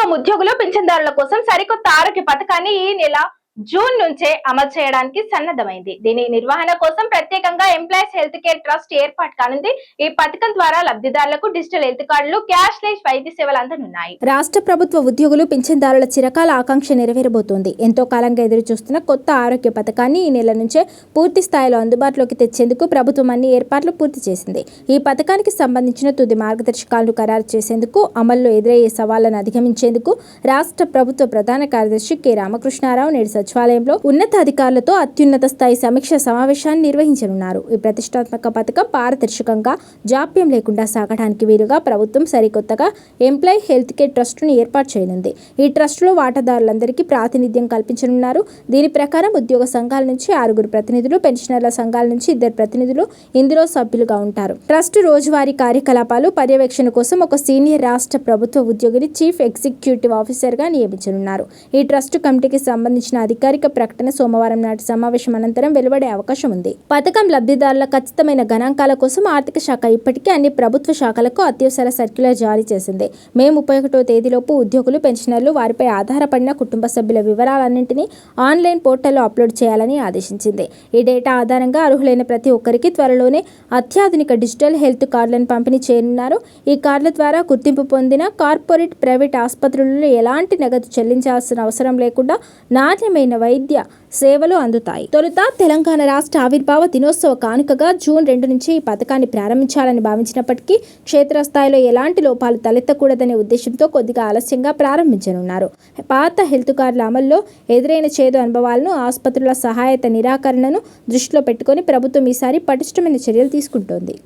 ప్రభుత్వం ఉద్యోగులు పింఛన్దారుల కోసం సరికొత్త ఆరోగ్య పథకాన్ని ఈ నెల జూన్ నుంచే అమలు చేయడానికి సన్నద్ధమైంది. దీని నిర్వహణ కోసం ప్రత్యేకంగా ఎంప్లాయీస్ హెల్త్ కేర్ ట్రస్ట్ ఏర్పాటు కానుంది. ఈ పథకం ద్వారా లబ్ధిదారులకు డిజిటల్ హెల్త్ కార్డులు, క్యాష్ లెస్ వైద్య సేవలు అందనున్నాయి. రాష్ట్ర ప్రభుత్వ ఉద్యోగులు పింఛన్దారుల చిరకాల ఆకాంక్ష నెరవేరబోతోంది. ఎంతో కాలంగా ఎదురు చూస్తున్న కొత్త ఆరోగ్య పథకాన్ని ఈ నెల నుంచే పూర్తి స్థాయిలో అందుబాటులోకి తెచ్చేందుకు ప్రభుత్వం అన్ని ఏర్పాట్లు పూర్తి చేసింది. ఈ పథకానికి సంబంధించిన తుది మార్గదర్శకాలను ఖరారు చేసేందుకు, అమల్లో ఎదురయ్యే సవాళ్లను అధిగమించేందుకు రాష్ట్ర ప్రభుత్వ ప్రధాన కార్యదర్శి కె రామకృష్ణారావు నేడు సచివాలయంలో ఉన్నతాధికారులతో అత్యున్నత స్థాయి సమీక్ష సమావేశాన్ని నిర్వహించనున్నారు. ఈ ప్రతిష్టాత్మక పథకం పారదర్శకంగా, జాప్యం లేకుండా సాగడానికి వీలుగా ప్రభుత్వం సరికొత్తగా ఎంప్లాయీ హెల్త్ కేర్ ట్రస్టును ఏర్పాటు చేయనుంది. ఈ ట్రస్టులో వాటాదారులందరికీ ప్రాతినిధ్యం కల్పించనున్నారు. దీని ప్రకారం ఉద్యోగ సంఘాల నుంచి 6 ప్రతినిధులు, పెన్షనర్ల సంఘాల నుంచి 2 ప్రతినిధులు ఇందులో సభ్యులుగా ఉంటారు. ట్రస్ట్ రోజువారీ కార్యకలాపాలు పర్యవేక్షణ కోసం ఒక సీనియర్ రాష్ట్ర ప్రభుత్వ ఉద్యోగిని చీఫ్ ఎగ్జిక్యూటివ్ ఆఫీసర్గా నియమించనున్నారు. ఈ ట్రస్ట్ కమిటీకి సంబంధించిన అధికారిక ప్రకటన సోమవారం నాటి సమావేశం అనంతరం వెలువడే అవకాశం ఉంది. పథకం లబ్ధిదారుల ఖచ్చితమైన గణాంకాల కోసం ఆర్థిక శాఖ ఇప్పటికే అన్ని ప్రభుత్వ శాఖలకు అత్యవసర సర్క్యులర్ జారీ చేసింది. మే 31వ తేదీలోపు ఉద్యోగులు, పెన్షనర్లు, వారిపై ఆధారపడిన కుటుంబ సభ్యుల వివరాలన్నింటినీ ఆన్లైన్ పోర్టల్లో అప్లోడ్ చేయాలని ఆదేశించింది. ఈ డేటా ఆధారంగా అర్హులైన ప్రతి ఒక్కరికి త్వరలోనే అత్యాధునిక డిజిటల్ హెల్త్ కార్డులను పంపిణీ చేయనున్నారు. ఈ కార్డుల ద్వారా గుర్తింపు పొందిన కార్పొరేట్, ప్రైవేట్ ఆసుపత్రులలో ఎలాంటి నగదు చెల్లించాల్సిన అవసరం లేకుండా నాణ్యమైన వైద్య సేవలు అందుతాయి. తొలుత తెలంగాణ రాష్ట్ర ఆవిర్భావ దినోత్సవ కానుకగా జూన్ 2 నుంచి ఈ పథకాన్ని ప్రారంభించాలని భావించినప్పటికీ క్షేత్రస్థాయిలో ఎలాంటి లోపాలు తలెత్తకూడదనే ఉద్దేశంతో కొద్దిగా ఆలస్యంగా ప్రారంభించనున్నారు. పాత హెల్త్ కార్డుల అమల్లో ఎదురైన చేదు అనుభవాలను, ఆసుపత్రుల సహాయత నిరాకరణను దృష్టిలో పెట్టుకుని ప్రభుత్వం ఈసారి పటిష్టమైన చర్యలు తీసుకుంటోంది.